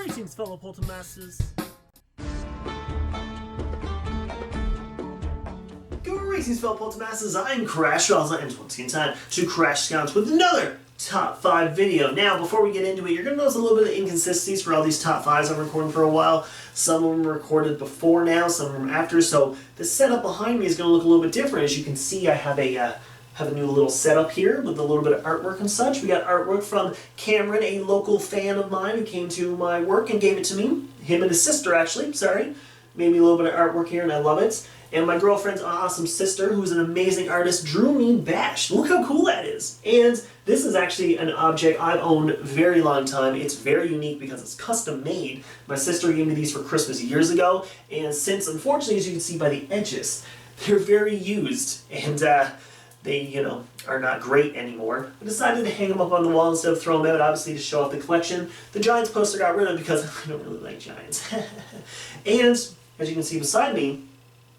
Greetings, fellow Poltermasters. Greetings, fellow Poltermasters. I'm Crash Rowsell, and once again time to Crash Scouts with another Top 5 video. Now, before we get into it, you're going to notice a little bit of inconsistencies for all these Top 5s I'm recording for a while. Some of them were recorded before now, some of them after, so the setup behind me is going to look a little bit different. As you can see, I have a new little setup here with a little bit of artwork and such. We got artwork from Cameron, a local fan of mine who came to my work and gave it to me. Him and his sister, actually, sorry. Made me a little bit of artwork here and I love it. And my girlfriend's awesome sister, who's an amazing artist, drew me Bash. Look how cool that is. And this is actually an object I've owned a very long time. It's very unique because it's custom made. My sister gave me these for Christmas years ago. And since, unfortunately, as you can see by the edges, they're very used. And they, are not great anymore. I decided to hang them up on the wall instead of throw them out, obviously to show off the collection. The Giants poster got rid of because I don't really like Giants. And, as you can see beside me,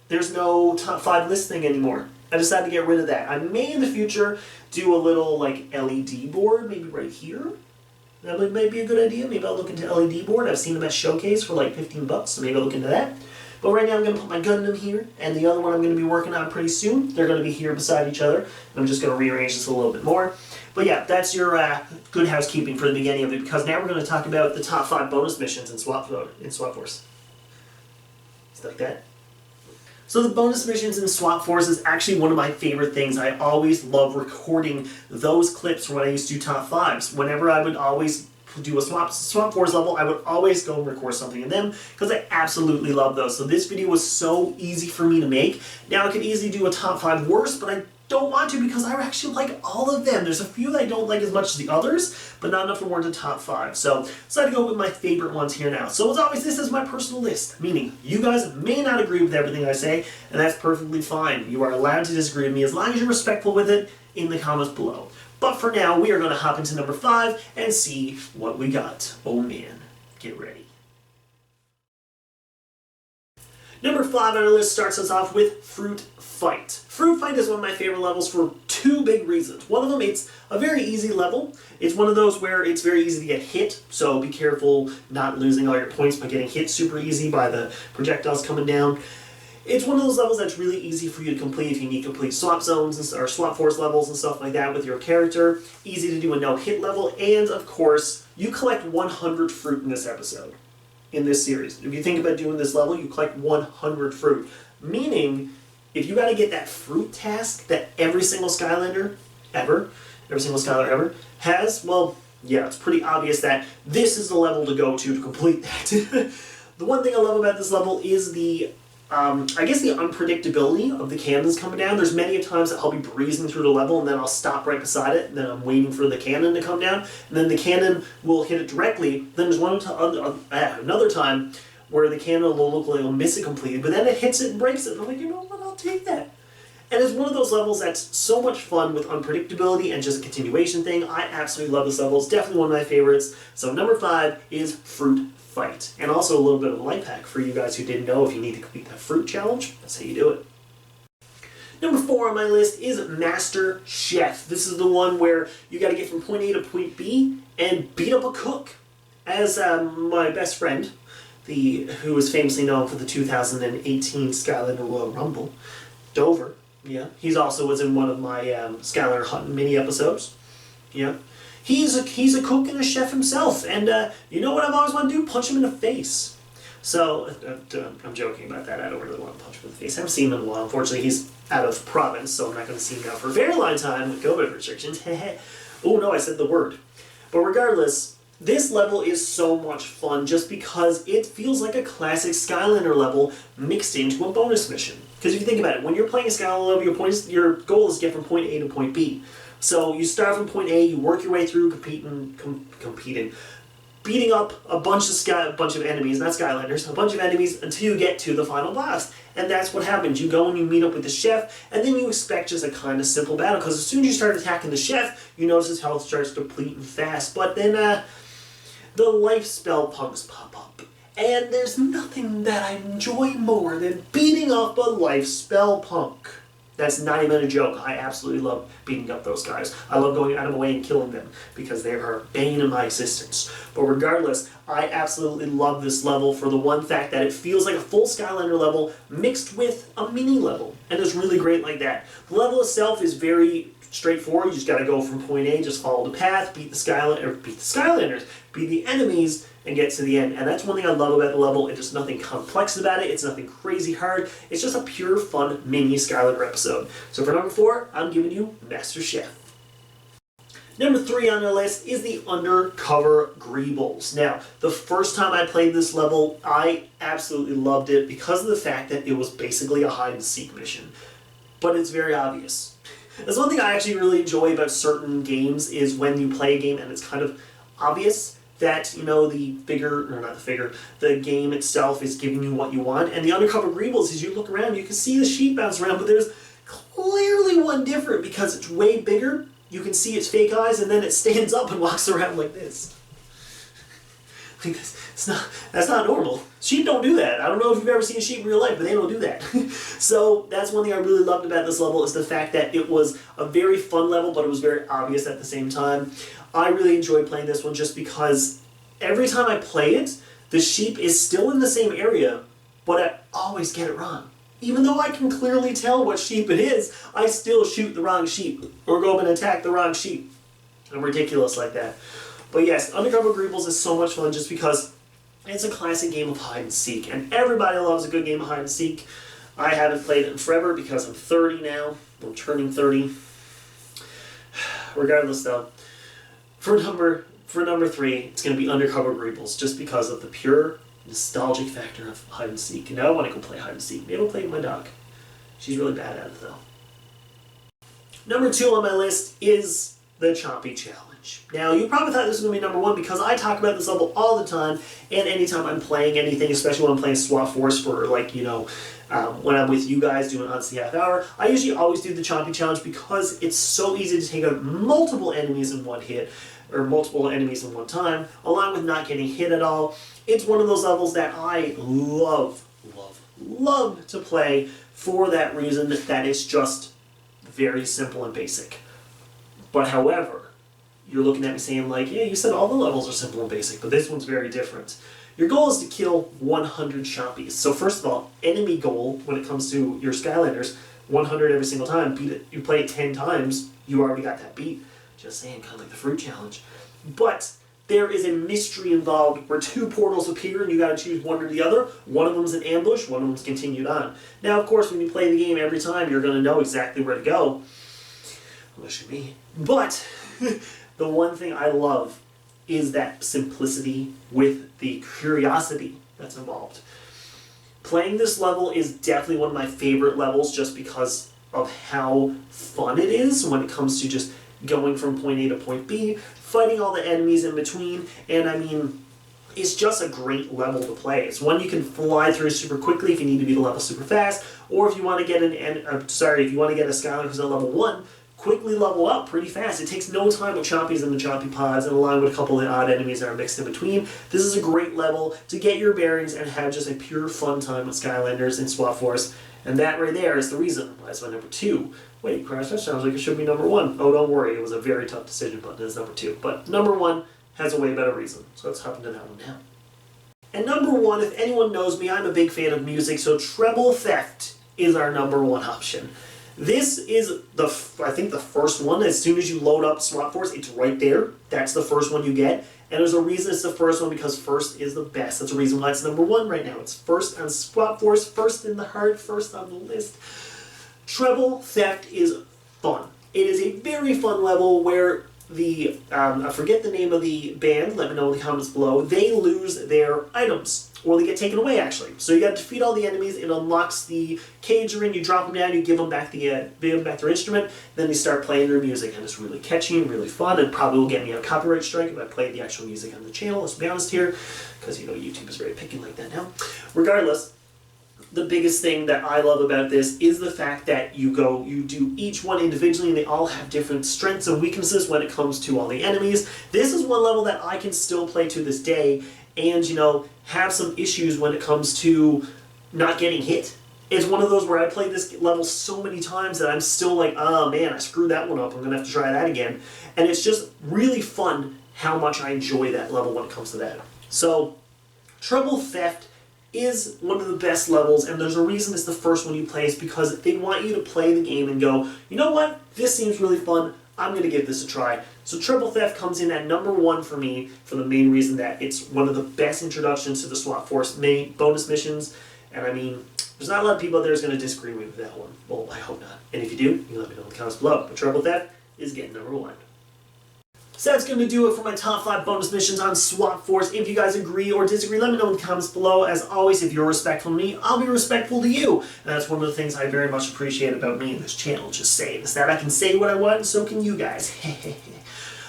there's no top 5 list thing anymore. I decided to get rid of that. I may in the future do a little LED board, maybe right here. That might be a good idea. Maybe I'll look into LED board. I've seen them at Showcase for like 15 bucks, so maybe I'll look into that. But right now I'm going to put my Gundam here, and the other one I'm going to be working on pretty soon. They're going to be here beside each other. I'm just going to rearrange this a little bit more. But yeah, that's your good housekeeping for the beginning of it, because now we're going to talk about the top 5 bonus missions in Swap Force. Just like that. So the bonus missions in Swap Force is actually one of my favorite things. I always love recording those clips from when I used to do top 5s. Whenever I would always do a Swap Force level, I would always go and record something in them because I absolutely love those. So this video was so easy for me to make. Now I could easily do a top 5 worst, but I don't want to because I actually like all of them. There's a few that I don't like as much as the others, but not enough to warrant a top 5. So I decided to go with my favorite ones here now. So as always, this is my personal list, meaning you guys may not agree with everything I say, and that's perfectly fine. You are allowed to disagree with me as long as you're respectful with it in the comments below. But for now, we are going to hop into number 5 and see what we got. Oh man, get ready. Number 5 on our list starts us off with Fruit Fight. Fruit Fight is one of my favorite levels for 2 big reasons. One of them, it's a very easy level. It's one of those where it's very easy to get hit, so be careful not losing all your points by getting hit super easy by the projectiles coming down. It's one of those levels that's really easy for you to complete if you need complete swap zones or swap force levels and stuff like that with your character. Easy to do a no-hit level, and of course, you collect 100 fruit in this episode. In this series. If you think about doing this level, you collect 100 fruit. Meaning, if you gotta get that fruit task that every single Skylander ever has, well, yeah, it's pretty obvious that this is the level to go to complete that. The one thing I love about this level is the I guess the unpredictability of the cannons coming down. There's many times that I'll be breezing through the level and then I'll stop right beside it and then I'm waiting for the cannon to come down and then the cannon will hit it directly. Then there's another time where the cannon will look like it'll miss it completely, but then it hits it and breaks it and I'm like, you know what, I'll take that. And it's one of those levels that's so much fun with unpredictability and just a continuation thing. I absolutely love this level. It's definitely one of my favorites. So number 5 is Fruit Fight. And also a little bit of a life hack for you guys who didn't know if you need to complete that fruit challenge. That's how you do it. Number 4 on my list is Master Chef. This is the one where you got to get from point A to point B and beat up a cook. As my best friend, who is famously known for the 2018 Skylander Royal Rumble, Dover, yeah, he's also was in one of my Skylander Hunt mini episodes. Yeah. He's a cook and a chef himself, and you know what I've always wanted to do? Punch him in the face. So, I'm joking about that. I don't really want to punch him in the face. I haven't seen him in a while. Unfortunately, he's out of province, so I'm not going to see him now for a very long time with COVID restrictions. Oh no, I said the word. But regardless, this level is so much fun just because it feels like a classic Skylander level mixed into a bonus mission. Because if you think about it, when you're playing a Skylander level, your goal is to get from point A to point B. So you start from point A, you work your way through beating up a bunch of enemies, not Skylanders, a bunch of enemies until you get to the final boss. And that's what happens. You go and you meet up with the chef, and then you expect just a kind of simple battle, because as soon as you start attacking the chef, you notice his health starts depleting fast. But then the life spell punks pop up. And there's nothing that I enjoy more than beating up a life spell punk. That's not even a joke. I absolutely love beating up those guys. I love going out of my way and killing them because they are a bane in my existence. But regardless, I absolutely love this level for the one fact that it feels like a full Skylander level mixed with a mini level. And it's really great like that. The level itself is very straightforward. You just gotta go from point A, just follow the path, beat the Skylanders, beat the enemies, and get to the end. And that's one thing I love about the level. It's just nothing complex about it. It's nothing crazy hard. It's just a pure fun mini Skylander episode. So for number 4, I'm giving you Master Chef. Number 3 on our list is the Undercover Greebles. Now, the first time I played this level, I absolutely loved it because of the fact that it was basically a hide and seek mission. But it's very obvious. That's one thing I actually really enjoy about certain games is when you play a game and it's kind of obvious that, you know, the game itself is giving you what you want. And the Undercover Greebles, as you look around, you can see the sheep bounce around, but there's clearly one different because it's way bigger. You can see its fake eyes, and then it stands up and walks around like this. That's not normal. Sheep don't do that. I don't know if you've ever seen a sheep in real life, but they don't do that. So that's one thing I really loved about this level is the fact that it was a very fun level, but it was very obvious at the same time. I really enjoyed playing this one just because every time I play it, the sheep is still in the same area, but I always get it wrong. Even though I can clearly tell what sheep it is, I still shoot the wrong sheep or go up and attack the wrong sheep. I'm ridiculous like that. But yes, Undercover Greebles is so much fun just because it's a classic game of hide and seek, and everybody loves a good game of hide and seek. I haven't played it in forever because I'm 30 now. I'm turning 30. Regardless though, for number 3, it's going to be Undercover Greebles just because of the pure nostalgic factor of hide and seek. And now I want to go play hide and seek. Maybe I'll play with my dog. She's really bad at it though. Number 2 on my list is the Chompy Challenge. Now, you probably thought this was going to be number 1 because I talk about this level all the time, and anytime I'm playing anything, especially when I'm playing Swap Force for, like, you know, when I'm with you guys doing Odyssey Half Hour, I usually always do the Chompy Challenge because it's so easy to take out multiple enemies in one hit, or multiple enemies in one time, along with not getting hit at all. It's one of those levels that I love to play for that reason that it's just very simple and basic. But however, you're looking at me saying like, yeah, you said all the levels are simple and basic, but this one's very different. Your goal is to kill 100 Chompies. So first of all, enemy goal when it comes to your Skylanders, 100 every single time. Beat it. You play it 10 times, you already got that beat. Just saying, kind of like the fruit challenge. But there is a mystery involved where 2 portals appear and you got to choose one or the other. One of them's an ambush, one of them's continued on. Now, of course, when you play the game every time, you're going to know exactly where to go. Unless you're me. But the one thing I love is that simplicity with the curiosity that's involved. Playing this level is definitely one of my favorite levels just because of how fun it is when it comes to just going from point A to point B, fighting all the enemies in between, and I mean, it's just a great level to play. It's one you can fly through super quickly if you need to beat a level super fast, or if you want to get if you want to get a Skylander who's at level 1, quickly level up pretty fast. It takes no time with Chompies and the Chompy Pods, and along with a couple of odd enemies that are mixed in between. This is a great level to get your bearings and have just a pure fun time with Skylanders and Swap Force, and that right there is the reason why it's my number 2. Wait, Crash, that sounds like it should be number 1. Oh, don't worry, it was a very tough decision, but it is number 2. But number 1 has a way better reason, so let's hop into that one now. And number 1, if anyone knows me, I'm a big fan of music, so Treble Theft is our number 1 option. This is, I think, the first one. As soon as you load up Swap Force, it's right there. That's the first one you get. And there's a reason it's the first one, because first is the best. That's the reason why it's number 1 right now. It's first on Swap Force, first in the heart, first on the list. Treble Theft is fun. It is a very fun level where the, I forget the name of the band, let me know in the comments below, they lose their items. Or they get taken away, actually. So you got to defeat all the enemies, it unlocks the cage you're in, you drop them down, you give them back their instrument, then you start playing their music, and it's really catchy and really fun, and probably will get me a copyright strike if I played the actual music on the channel, let's be honest here, because, you know, YouTube is very picky like that now. Regardless, the biggest thing that I love about this is the fact that you do each one individually, and they all have different strengths and weaknesses when it comes to all the enemies. This is one level that I can still play to this day, and, you know, have some issues when it comes to not getting hit. And, you know, it's one of those where I played this level so many times that I'm still like, oh man, I screwed that one up. I'm going to have to try that again. And it's just really fun how much I enjoy that level when it comes to that. So, Treble Theft is one of the best levels, and there's a reason it's the first one you play. Is because they want you to play the game and go, you know what, this seems really fun, I'm going to give this a try. So Treble Theft comes in at number 1 for me for the main reason that it's one of the best introductions to the SWAT Force main bonus missions, and I mean, there's not a lot of people out there who's going to disagree with that one. Well, I hope not. And if you do, you can let me know in the comments below. But Treble Theft is getting number 1. So that's going to do it for my top 5 bonus missions on SWAT Force. If you guys agree or disagree, let me know in the comments below. As always, if you're respectful to me, I'll be respectful to you. And that's one of the things I very much appreciate about me and this channel. Just saying is that I can say what I want, and so can you guys.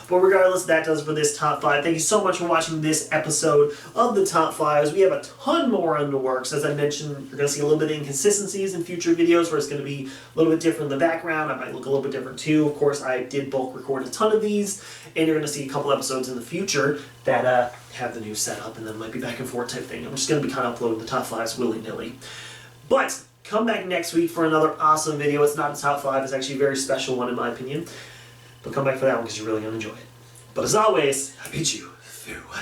But regardless, that does it for this top 5. Thank you so much for watching this episode of the top 5s. We have a ton more in the works. As I mentioned, you're going to see a little bit of inconsistencies in future videos where it's going to be a little bit different in the background. I might look a little bit different too. Of course, I did bulk record a ton of these, and you're going to see a couple episodes in the future that have the new setup, and then might be back and forth type thing. I'm just going to be kind of uploading the top 5s willy-nilly. But come back next week for another awesome video. It's not a top 5. It's actually a very special one in my opinion. But come back for that one because you're really going to enjoy it. But as always, I bid you farewell.